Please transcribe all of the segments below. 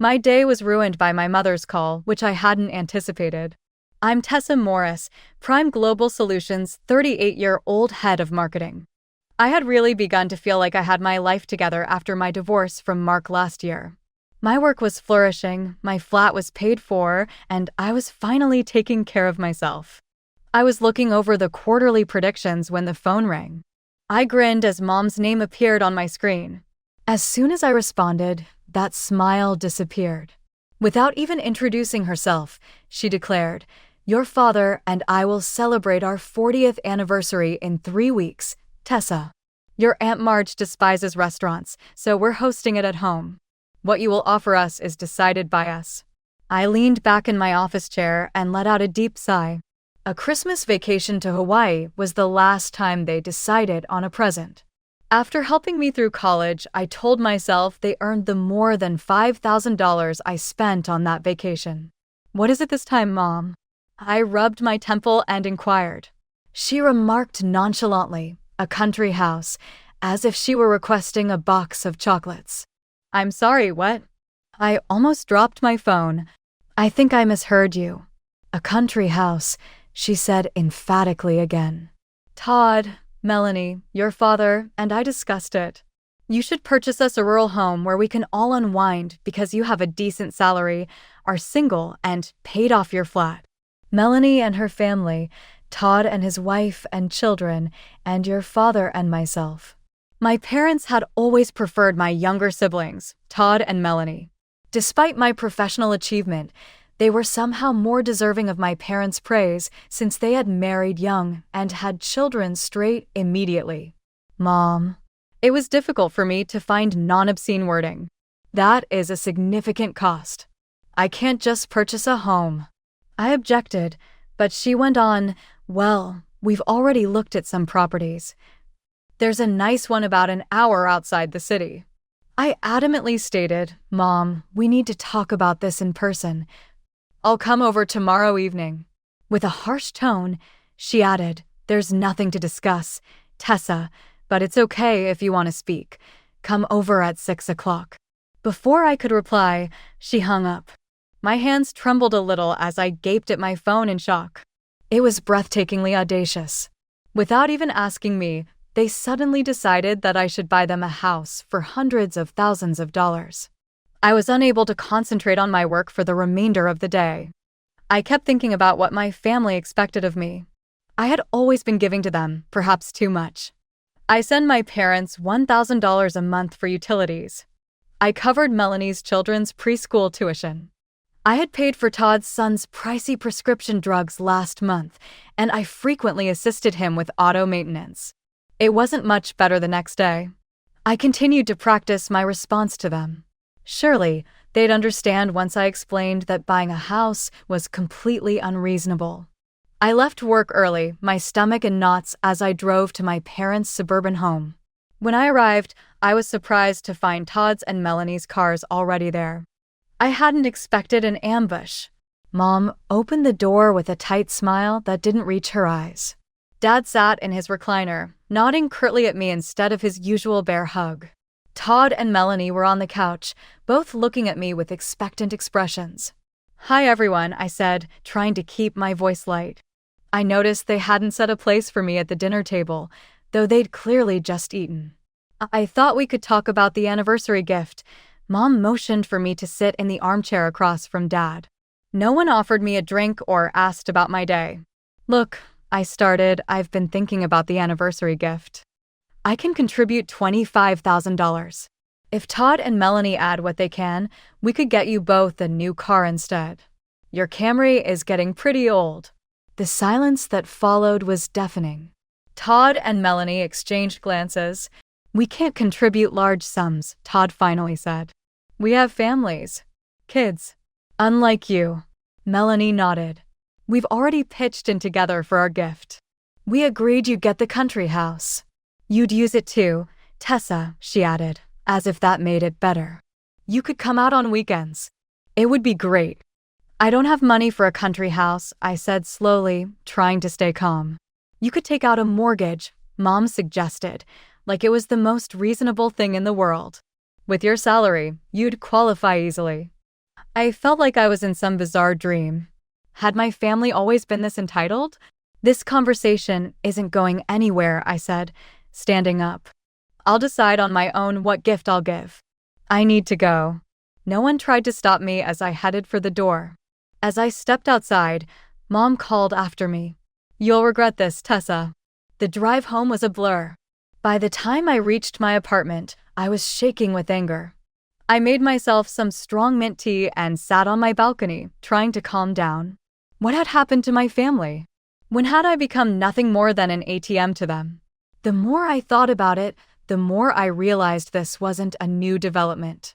My day was ruined by my mother's call, which I hadn't anticipated. I'm Tessa Morris, Prime Global Solutions' 38-year-old head of marketing. I had really begun to feel like I had my life together after my divorce from Mark last year. My work was flourishing, my flat was paid for, and I was finally taking care of myself. I was looking over the quarterly predictions when the phone rang. I grinned as Mom's name appeared on my screen. As soon as I responded, that smile disappeared. Without even introducing herself, she declared, "Your father and I will celebrate our 40th anniversary in 3 weeks, Tessa. Your Aunt Marge despises restaurants, so we're hosting it at home. What you will offer us is decided by us." I leaned back in my office chair and let out a deep sigh. A Christmas vacation to Hawaii was the last time they decided on a present. After helping me through college, I told myself they earned the more than $5,000 I spent on that vacation. "What is it this time, Mom?" I rubbed my temple and inquired. She remarked nonchalantly, "A country house," as if she were requesting a box of chocolates. "I'm sorry, what?" I almost dropped my phone. "I think I misheard you. A country house," she said emphatically again. "Todd, Melanie, your father, and I discussed it. You should purchase us a rural home where we can all unwind because you have a decent salary, are single, and paid off your flat. Melanie and her family, Todd and his wife and children, and your father and myself." My parents had always preferred my younger siblings, Todd and Melanie. Despite my professional achievement, they were somehow more deserving of my parents' praise since they had married young and had children straight immediately. "Mom." It was difficult for me to find non-obscene wording. "That is a significant cost. I can't just purchase a home." I objected, but she went on, "Well, we've already looked at some properties. There's a nice one about an hour outside the city." I adamantly stated, "Mom, we need to talk about this in person. I'll come over tomorrow evening." With a harsh tone, she added, "There's nothing to discuss, Tessa, but it's okay if you want to speak. Come over at 6 o'clock. Before I could reply, she hung up. My hands trembled a little as I gaped at my phone in shock. It was breathtakingly audacious. Without even asking me, they suddenly decided that I should buy them a house for hundreds of thousands of dollars. I was unable to concentrate on my work for the remainder of the day. I kept thinking about what my family expected of me. I had always been giving to them, perhaps too much. I sent my parents $1,000 a month for utilities. I covered Melanie's children's preschool tuition. I had paid for Todd's son's pricey prescription drugs last month, and I frequently assisted him with auto maintenance. It wasn't much better the next day. I continued to practice my response to them. Surely, they'd understand once I explained that buying a house was completely unreasonable. I left work early, my stomach in knots as I drove to my parents' suburban home. When I arrived, I was surprised to find Todd's and Melanie's cars already there. I hadn't expected an ambush. Mom opened the door with a tight smile that didn't reach her eyes. Dad sat in his recliner, nodding curtly at me instead of his usual bear hug. Todd and Melanie were on the couch, both looking at me with expectant expressions. "Hi everyone," I said, trying to keep my voice light. I noticed they hadn't set a place for me at the dinner table, though they'd clearly just eaten. "I thought we could talk about the anniversary gift." Mom motioned for me to sit in the armchair across from Dad. No one offered me a drink or asked about my day. "Look," I started, "I've been thinking about the anniversary gift. I can contribute $25,000. If Todd and Melanie add what they can, we could get you both a new car instead. Your Camry is getting pretty old." The silence that followed was deafening. Todd and Melanie exchanged glances. "We can't contribute large sums," Todd finally said. "We have families. Kids." "Unlike you." Melanie nodded. "We've already pitched in together for our gift. We agreed you'd get the country house. You'd use it too, Tessa," she added, as if that made it better. "You could come out on weekends. It would be great." "I don't have money for a country house," I said slowly, trying to stay calm. "You could take out a mortgage," Mom suggested, like it was the most reasonable thing in the world. "With your salary, you'd qualify easily." I felt like I was in some bizarre dream. Had my family always been this entitled? This conversation isn't going anywhere, I said, standing up. I'll decide on my own what gift I'll give. I need to go. No one tried to stop me as I headed for the door. As I stepped outside, Mom called after me. You'll regret this, Tessa. The drive home was a blur. By the time I reached my apartment, I was shaking with anger. I made myself some strong mint tea and sat on my balcony, trying to calm down. What had happened to my family? When had I become nothing more than an ATM to them? The more I thought about it, the more I realized this wasn't a new development.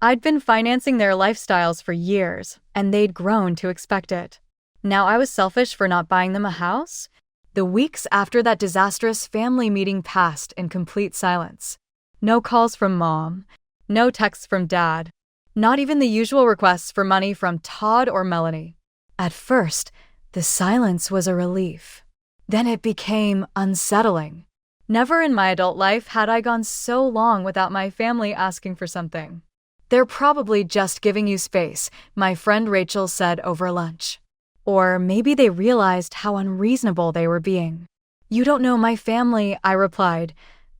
I'd been financing their lifestyles for years, and they'd grown to expect it. Now I was selfish for not buying them a house? The weeks after that disastrous family meeting passed in complete silence. No calls from Mom, no texts from Dad, not even the usual requests for money from Todd or Melanie. At first, the silence was a relief. Then it became unsettling. Never in my adult life had I gone so long without my family asking for something. They're probably just giving you space, my friend Rachel said over lunch. Or maybe they realized how unreasonable they were being. You don't know my family, I replied,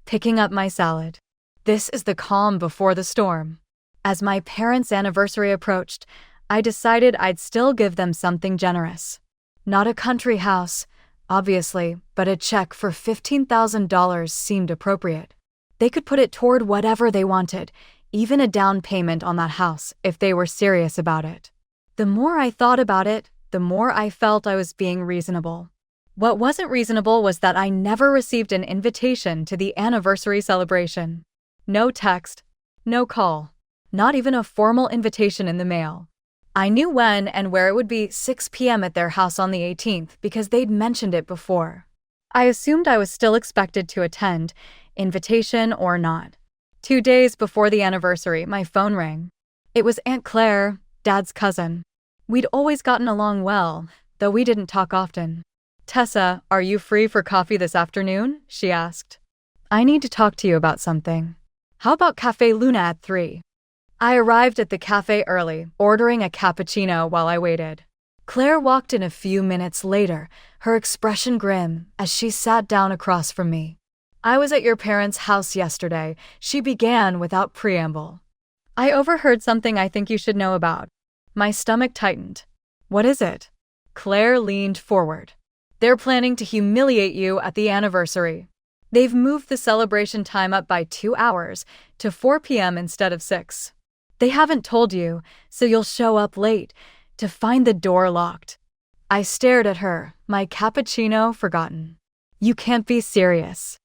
picking up my salad. This is the calm before the storm. As my parents' anniversary approached, I decided I'd still give them something generous. Not a country house, obviously, but a check for $15,000 seemed appropriate. They could put it toward whatever they wanted, even a down payment on that house if they were serious about it. The more I thought about it, the more I felt I was being reasonable. What wasn't reasonable was that I never received an invitation to the anniversary celebration. No text, no call, not even a formal invitation in the mail. I knew when and where it would be 6 p.m. at their house on the 18th because they'd mentioned it before. I assumed I was still expected to attend, invitation or not. 2 days before the anniversary, my phone rang. It was Aunt Claire, Dad's cousin. We'd always gotten along well, though we didn't talk often. Tessa, are you free for coffee this afternoon? She asked. I need to talk to you about something. How about Cafe Luna at 3? I arrived at the cafe early, ordering a cappuccino while I waited. Claire walked in a few minutes later, her expression grim, as she sat down across from me. I was at your parents' house yesterday, she began without preamble. I overheard something I think you should know about. My stomach tightened. What is it? Claire leaned forward. They're planning to humiliate you at the anniversary. They've moved the celebration time up by 2 hours to 4 p.m. instead of 6. They haven't told you, so you'll show up late to find the door locked. I stared at her, my cappuccino forgotten. You can't be serious.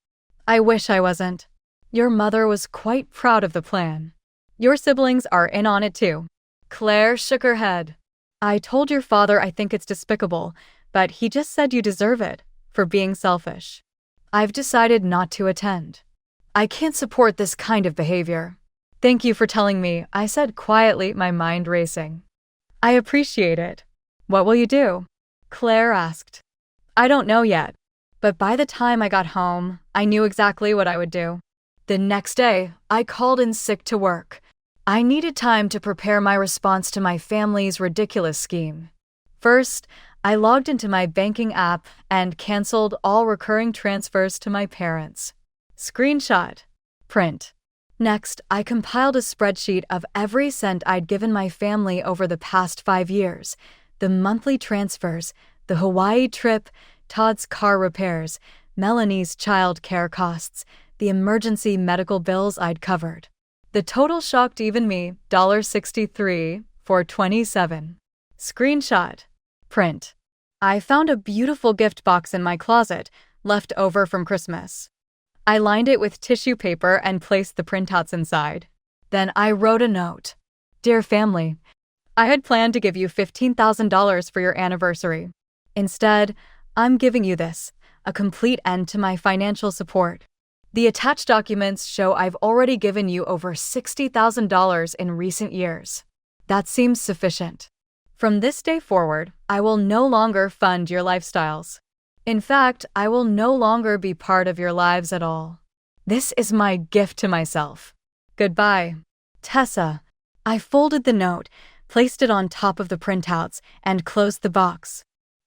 I wish I wasn't. Your mother was quite proud of the plan. Your siblings are in on it too. Claire shook her head. I told your father I think it's despicable, but he just said you deserve it, for being selfish. I've decided not to attend. I can't support this kind of behavior. Thank you for telling me, I said quietly, my mind racing. I appreciate it. What will you do? Claire asked. I don't know yet, but by the time I got home, I knew exactly what I would do. The next day, I called in sick to work. I needed time to prepare my response to my family's ridiculous scheme. First, I logged into my banking app and canceled all recurring transfers to my parents. Screenshot. Print. Next, I compiled a spreadsheet of every cent I'd given my family over the past 5 years, the monthly transfers, the Hawaii trip, Todd's car repairs, Melanie's child care costs, the emergency medical bills I'd covered. The total shocked even me, $63 for 27. Screenshot. Print. I found a beautiful gift box in my closet, left over from Christmas. I lined it with tissue paper and placed the printouts inside. Then I wrote a note. Dear family, I had planned to give you $15,000 for your anniversary. Instead, I'm giving you this, a complete end to my financial support. The attached documents show I've already given you over $60,000 in recent years. That seems sufficient. From this day forward, I will no longer fund your lifestyles. In fact, I will no longer be part of your lives at all. This is my gift to myself. Goodbye. Tessa. I folded the note, placed it on top of the printouts, and closed the box.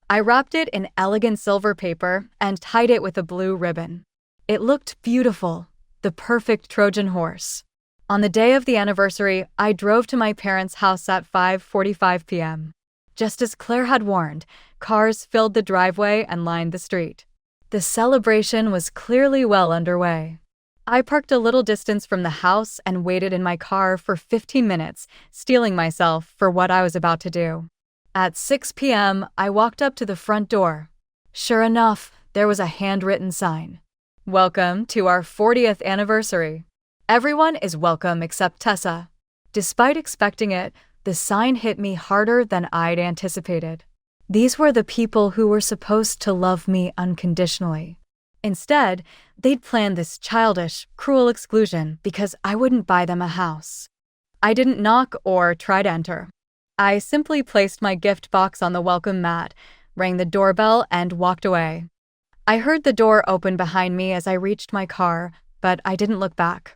I wrapped it in elegant silver paper and tied it with a blue ribbon. It looked beautiful, the perfect Trojan horse. On the day of the anniversary, I drove to my parents' house at 5:45 p.m. Just as Claire had warned, cars filled the driveway and lined the street. The celebration was clearly well underway. I parked a little distance from the house and waited in my car for 15 minutes, steeling myself for what I was about to do. At 6 p.m., I walked up to the front door. Sure enough, there was a handwritten sign. "Welcome to our 40th anniversary. Everyone is welcome except Tessa." Despite expecting it, the sign hit me harder than I'd anticipated. These were the people who were supposed to love me unconditionally. Instead, they'd planned this childish, cruel exclusion because I wouldn't buy them a house. I didn't knock or try to enter. I simply placed my gift box on the welcome mat, rang the doorbell, and walked away. I heard the door open behind me as I reached my car, but I didn't look back.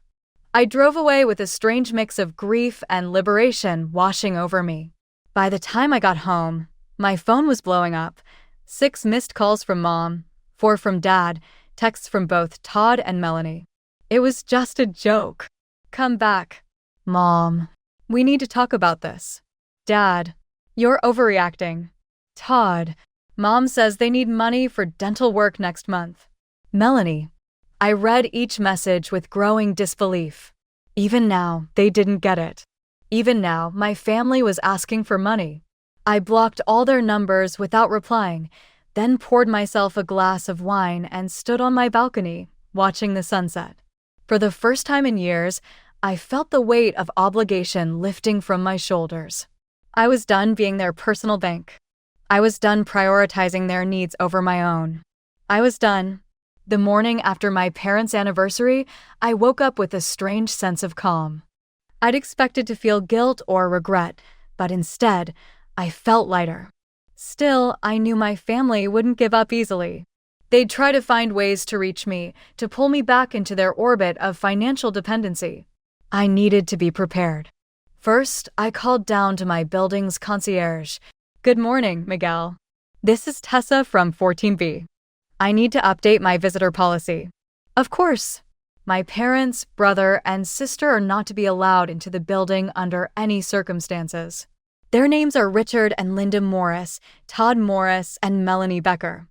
I drove away with a strange mix of grief and liberation washing over me. By the time I got home, my phone was blowing up. 6 missed calls from Mom, 4 from Dad, texts from both Todd and Melanie. It was just a joke. "Come back. Mom, we need to talk about this." "Dad, you're overreacting." Todd, "Mom says they need money for dental work next month." Melanie, I read each message with growing disbelief. Even now, they didn't get it. Even now, my family was asking for money. I blocked all their numbers without replying, then poured myself a glass of wine and stood on my balcony, watching the sunset. For the first time in years, I felt the weight of obligation lifting from my shoulders. I was done being their personal bank. I was done prioritizing their needs over my own. I was done. The morning after my parents' anniversary, I woke up with a strange sense of calm. I'd expected to feel guilt or regret, but instead, I felt lighter. Still, I knew my family wouldn't give up easily. They'd try to find ways to reach me, to pull me back into their orbit of financial dependency. I needed to be prepared. First, I called down to my building's concierge. "Good morning, Miguel. This is Tessa from 14B. I need to update my visitor policy." Of course. My parents, brother, and sister are not to be allowed into the building under any circumstances. Their names are Richard and Linda Morris, Todd Morris, and Melanie Becker.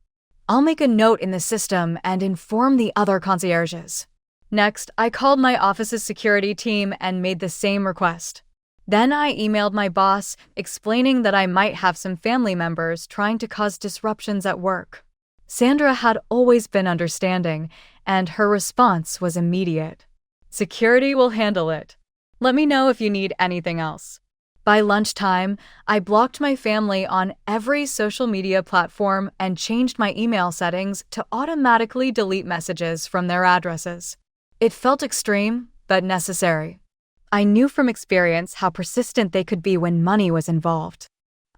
I'll make a note in the system and inform the other concierges. Next, I called my office's security team and made the same request. Then I emailed my boss, explaining that I might have some family members trying to cause disruptions at work. Sandra had always been understanding, and her response was immediate. "Security will handle it. Let me know if you need anything else." By lunchtime, I blocked my family on every social media platform and changed my email settings to automatically delete messages from their addresses. It felt extreme, but necessary. I knew from experience how persistent they could be when money was involved.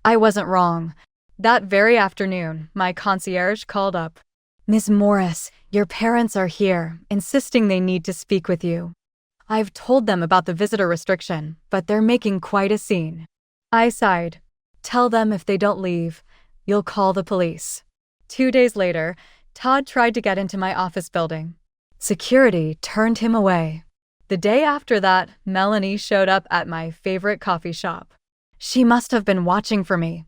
I wasn't wrong. That very afternoon, my concierge called up. "Ms. Morris, your parents are here, insisting they need to speak with you. I've told them about the visitor restriction, but they're making quite a scene." I sighed. "Tell them if they don't leave, you'll call the police." 2 days later, Todd tried to get into my office building. Security turned him away. The day after that, Melanie showed up at my favorite coffee shop. She must have been watching for me.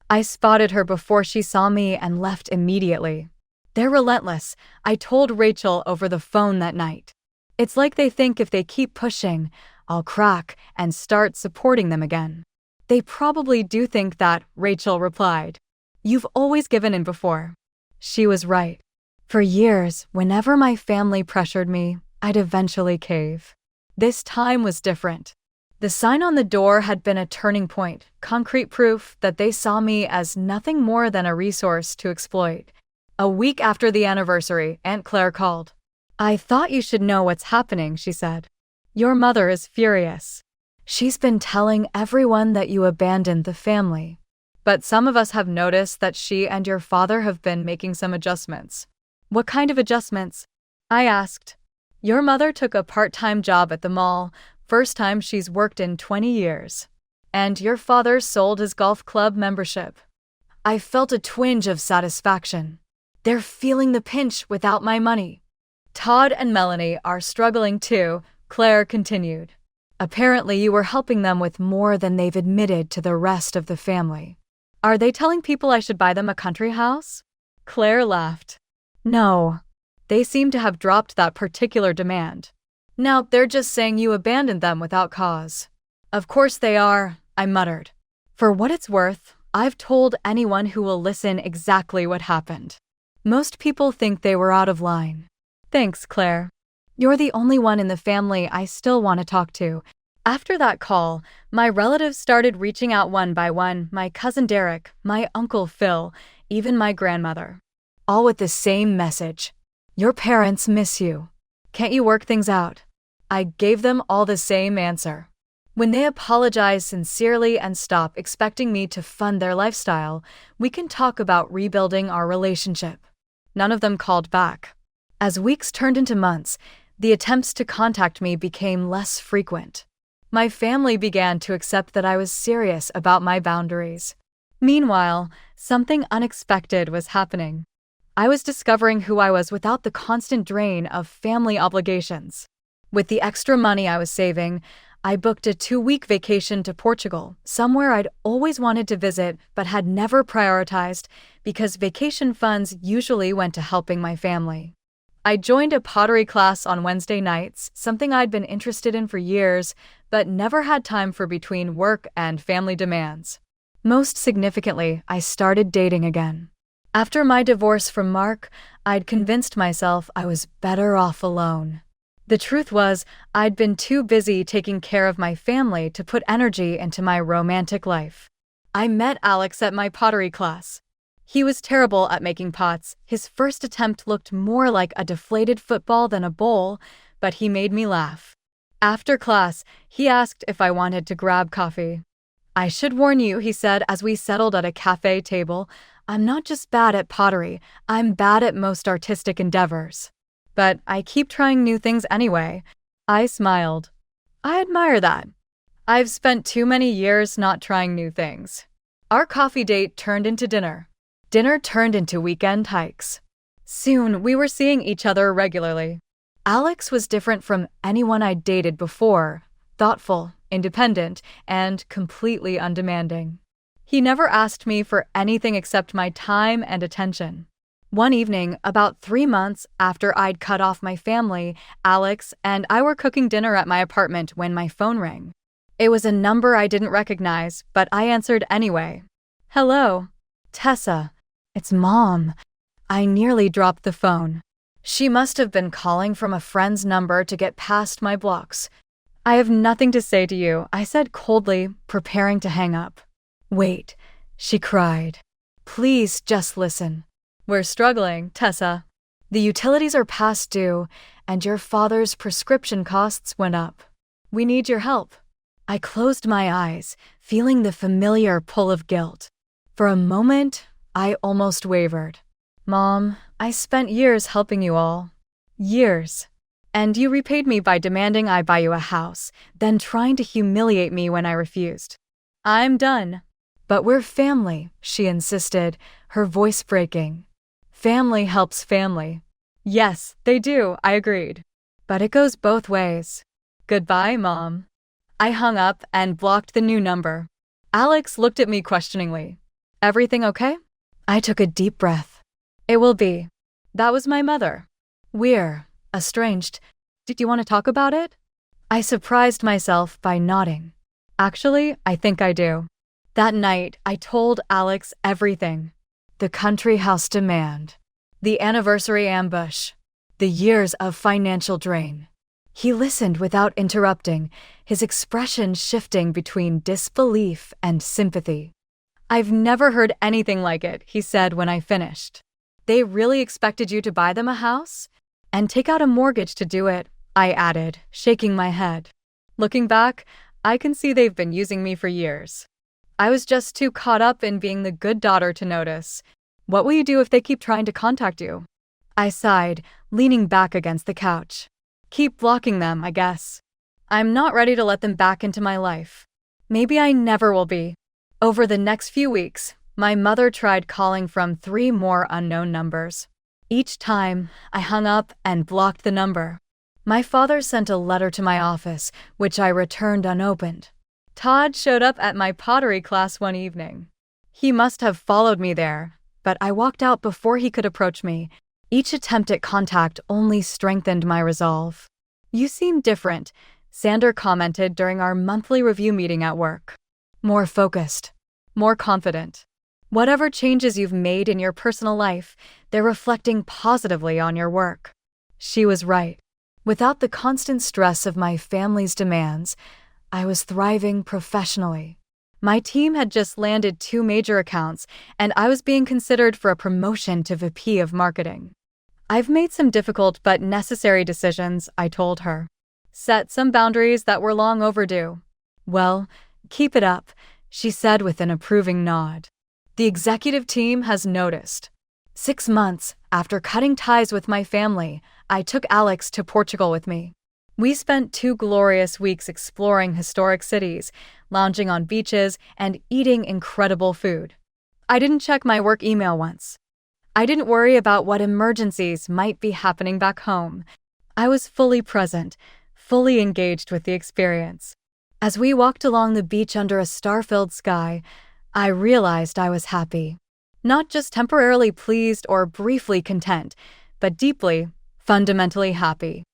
I spotted her before she saw me and left immediately. They're relentless, I told Rachel over the phone that night. It's like they think if they keep pushing, I'll crack and start supporting them again. "They probably do think that," Rachel replied. "You've always given in before." She was right. For years, whenever my family pressured me, I'd eventually cave. This time was different. The sign on the door had been a turning point, concrete proof that they saw me as nothing more than a resource to exploit. A week after the anniversary, Aunt Claire called. "I thought you should know what's happening," she said. "Your mother is furious. She's been telling everyone that you abandoned the family. But some of us have noticed that she and your father have been making some adjustments." "What kind of adjustments?" I asked. "Your mother took a part-time job at the mall, first time she's worked in 20 years. And your father sold his golf club membership. I felt a twinge of satisfaction. They're feeling the pinch without my money. Todd and Melanie are struggling too, Claire continued. Apparently you were helping them with more than they've admitted to the rest of the family. Are they telling people I should buy them a country house? Claire laughed. No. They seem to have dropped that particular demand. Now they're just saying you abandoned them without cause. Of course they are, I muttered. For what it's worth, I've told anyone who will listen exactly what happened. Most people think they were out of line. Thanks, Claire. You're the only one in the family I still want to talk to. After that call, my relatives started reaching out one by one, my cousin Derek, my uncle Phil, even my grandmother. All with the same message. Your parents miss you. Can't you work things out? I gave them all the same answer. When they apologize sincerely and stop expecting me to fund their lifestyle, we can talk about rebuilding our relationship. None of them called back. As weeks turned into months, the attempts to contact me became less frequent. My family began to accept that I was serious about my boundaries. Meanwhile, something unexpected was happening. I was discovering who I was without the constant drain of family obligations. With the extra money I was saving, I booked a 2-week vacation to Portugal, somewhere I'd always wanted to visit but had never prioritized because vacation funds usually went to helping my family. I joined a pottery class on Wednesday nights, something I'd been interested in for years, but never had time for between work and family demands. Most significantly, I started dating again. After my divorce from Mark, I'd convinced myself I was better off alone. The truth was, I'd been too busy taking care of my family to put energy into my romantic life. I met Alex at my pottery class. He was terrible at making pots. His first attempt looked more like a deflated football than a bowl, but he made me laugh. After class, he asked if I wanted to grab coffee. I should warn you, he said as we settled at a cafe table, I'm not just bad at pottery, I'm bad at most artistic endeavors. But I keep trying new things anyway. I smiled. I admire that. I've spent too many years not trying new things. Our coffee date turned into dinner. Dinner turned into weekend hikes. Soon, we were seeing each other regularly. Alex was different from anyone I'd dated before, thoughtful, independent, and completely undemanding. He never asked me for anything except my time and attention. One evening, about 3 months after I'd cut off my family, Alex and I were cooking dinner at my apartment when my phone rang. It was a number I didn't recognize, but I answered anyway. Hello. Tessa. It's Mom. I nearly dropped the phone. She must have been calling from a friend's number to get past my blocks. I have nothing to say to you, I said coldly, preparing to hang up. Wait, she cried. Please just listen. We're struggling, Tessa. The utilities are past due, and your father's prescription costs went up. We need your help. I closed my eyes, feeling the familiar pull of guilt. For a moment, I almost wavered. Mom, I spent years helping you all. Years. And you repaid me by demanding I buy you a house, then trying to humiliate me when I refused. I'm done. But we're family, she insisted, her voice breaking. Family helps family. Yes, they do, I agreed. But it goes both ways. Goodbye, Mom. I hung up and blocked the new number. Alex looked at me questioningly. Everything okay? I took a deep breath. It will be. That was my mother. We're estranged. Did you want to talk about it? I surprised myself by nodding. Actually, I think I do. That night, I told Alex everything. The country house demand. The anniversary ambush. The years of financial drain. He listened without interrupting, his expression shifting between disbelief and sympathy. I've never heard anything like it, he said when I finished. They really expected you to buy them a house? And take out a mortgage to do it, I added, shaking my head. Looking back, I can see they've been using me for years. I was just too caught up in being the good daughter to notice. What will you do if they keep trying to contact you? I sighed, leaning back against the couch. Keep blocking them, I guess. I'm not ready to let them back into my life. Maybe I never will be. Over the next few weeks, my mother tried calling from 3 more unknown numbers. Each time, I hung up and blocked the number. My father sent a letter to my office, which I returned unopened. Todd showed up at my pottery class one evening. He must have followed me there, but I walked out before he could approach me. Each attempt at contact only strengthened my resolve. "You seem different," Sander commented during our monthly review meeting at work. "More focused, more confident. Whatever changes you've made in your personal life, they're reflecting positively on your work." She was right. Without the constant stress of my family's demands, I was thriving professionally. My team had just landed 2 major accounts, and I was being considered for a promotion to VP of marketing. "I've made some difficult but necessary decisions," I told her. "Set some boundaries that were long overdue." "Well, keep it up," she said with an approving nod. "The executive team has noticed." 6 months after cutting ties with my family, I took Alex to Portugal with me. We spent 2 glorious weeks exploring historic cities, lounging on beaches, and eating incredible food. I didn't check my work email once. I didn't worry about what emergencies might be happening back home. I was fully present, fully engaged with the experience. As we walked along the beach under a star-filled sky, I realized I was happy. Not just temporarily pleased or briefly content, but deeply, fundamentally happy.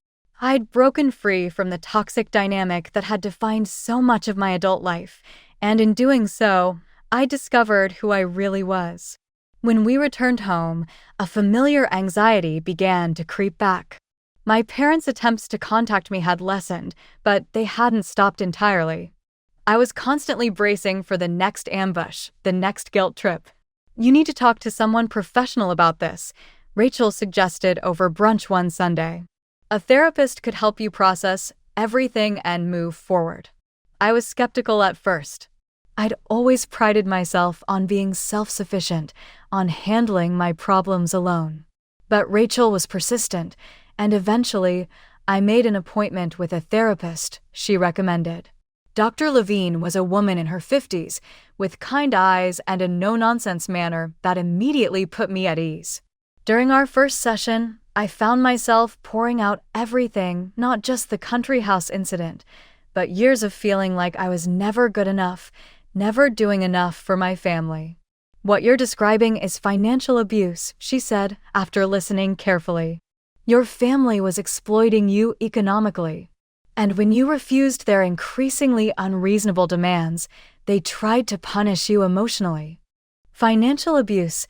I'd broken free from the toxic dynamic that had defined so much of my adult life, and in doing so, I discovered who I really was. When we returned home, a familiar anxiety began to creep back. My parents' attempts to contact me had lessened, but they hadn't stopped entirely. I was constantly bracing for the next ambush, the next guilt trip. "You need to talk to someone professional about this," Rachel suggested over brunch one Sunday. "A therapist could help you process everything and move forward." I was skeptical at first. I'd always prided myself on being self-sufficient, on handling my problems alone. But Rachel was persistent, and eventually, I made an appointment with a therapist she recommended. Dr. Levine was a woman in her 50s, with kind eyes and a no-nonsense manner that immediately put me at ease. During our first session, I found myself pouring out everything, not just the country house incident, but years of feeling like I was never good enough, never doing enough for my family. "What you're describing is financial abuse," she said, after listening carefully. "Your family was exploiting you economically. And when you refused their increasingly unreasonable demands, they tried to punish you emotionally." "Financial abuse,"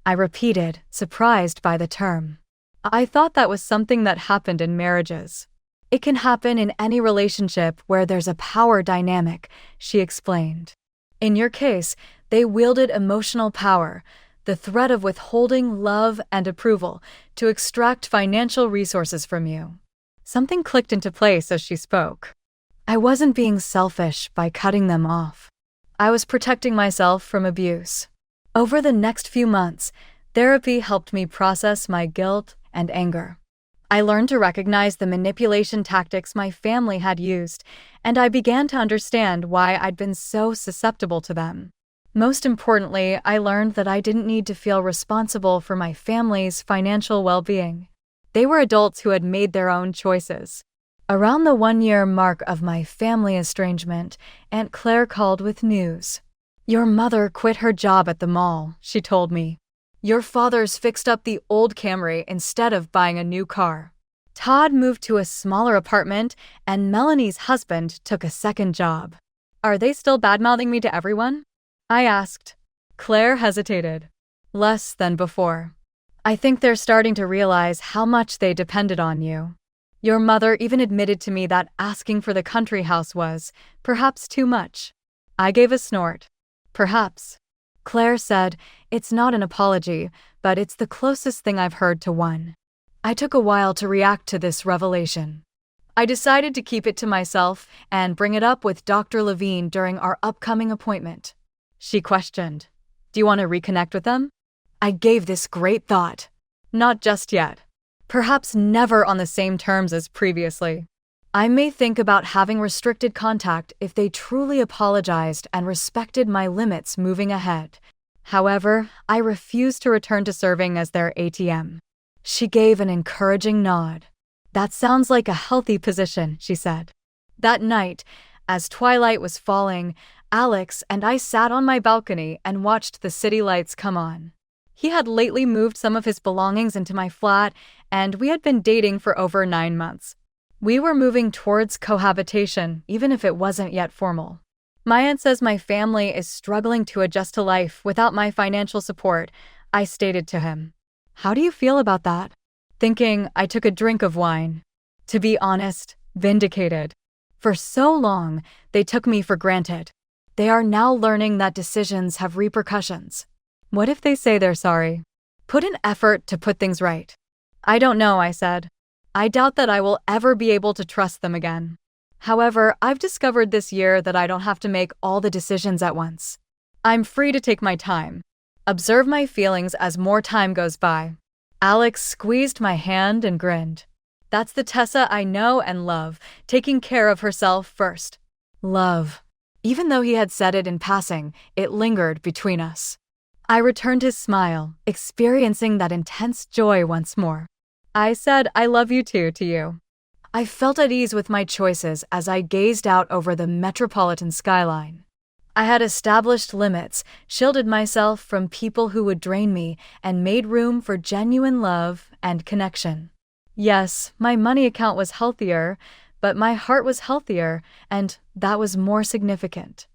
I repeated, surprised by the term. I thought that was something that happened in marriages. "It can happen in any relationship where there's a power dynamic," she explained. "In your case, they wielded emotional power, the threat of withholding love and approval, to extract financial resources from you." Something clicked into place as she spoke. I wasn't being selfish by cutting them off. I was protecting myself from abuse. Over the next few months, therapy helped me process my guilt and anger. I learned to recognize the manipulation tactics my family had used, and I began to understand why I'd been so susceptible to them. Most importantly, I learned that I didn't need to feel responsible for my family's financial well-being. They were adults who had made their own choices. Around the 1-year mark of my family estrangement, Aunt Claire called with news. "Your mother quit her job at the mall," she told me. "Your father's fixed up the old Camry instead of buying a new car. Todd moved to a smaller apartment, and Melanie's husband took a second job." "Are they still badmouthing me to everyone?" I asked. Claire hesitated. "Less than before. I think they're starting to realize how much they depended on you. Your mother even admitted to me that asking for the country house was, perhaps, too much." I gave a snort. "Perhaps." Claire said, "It's not an apology, but it's the closest thing I've heard to one." I took a while to react to this revelation. I decided to keep it to myself and bring it up with Dr. Levine during our upcoming appointment. She questioned, "Do you want to reconnect with them?" I gave this great thought. "Not just yet. Perhaps never on the same terms as previously." I may think about having restricted contact if they truly apologized and respected my limits moving ahead. However, I refuse to return to serving as their ATM. She gave an encouraging nod. That sounds like a healthy position, she said. That night, as twilight was falling, Alex and I sat on my balcony and watched the city lights come on. He had lately moved some of his belongings into my flat, and we had been dating for over 9 months. We were moving towards cohabitation, even if it wasn't yet formal. My aunt says my family is struggling to adjust to life without my financial support, I stated to him. How do you feel about that? Thinking, I took a drink of wine. To be honest, vindicated. For so long, they took me for granted. They are now learning that decisions have repercussions. What if they say they're sorry? Put an effort to put things right. I don't know, I said. I doubt that I will ever be able to trust them again. However, I've discovered this year that I don't have to make all the decisions at once. I'm free to take my time. Observe my feelings as more time goes by. Alex squeezed my hand and grinned. That's the Tessa I know and love, taking care of herself first. Love. Even though he had said it in passing, it lingered between us. I returned his smile, experiencing that intense joy once more. I said I love you too to you. I felt at ease with my choices as I gazed out over the metropolitan skyline. I had established limits, shielded myself from people who would drain me, and made room for genuine love and connection. Yes, my money account was healthier, but my heart was healthier, and that was more significant.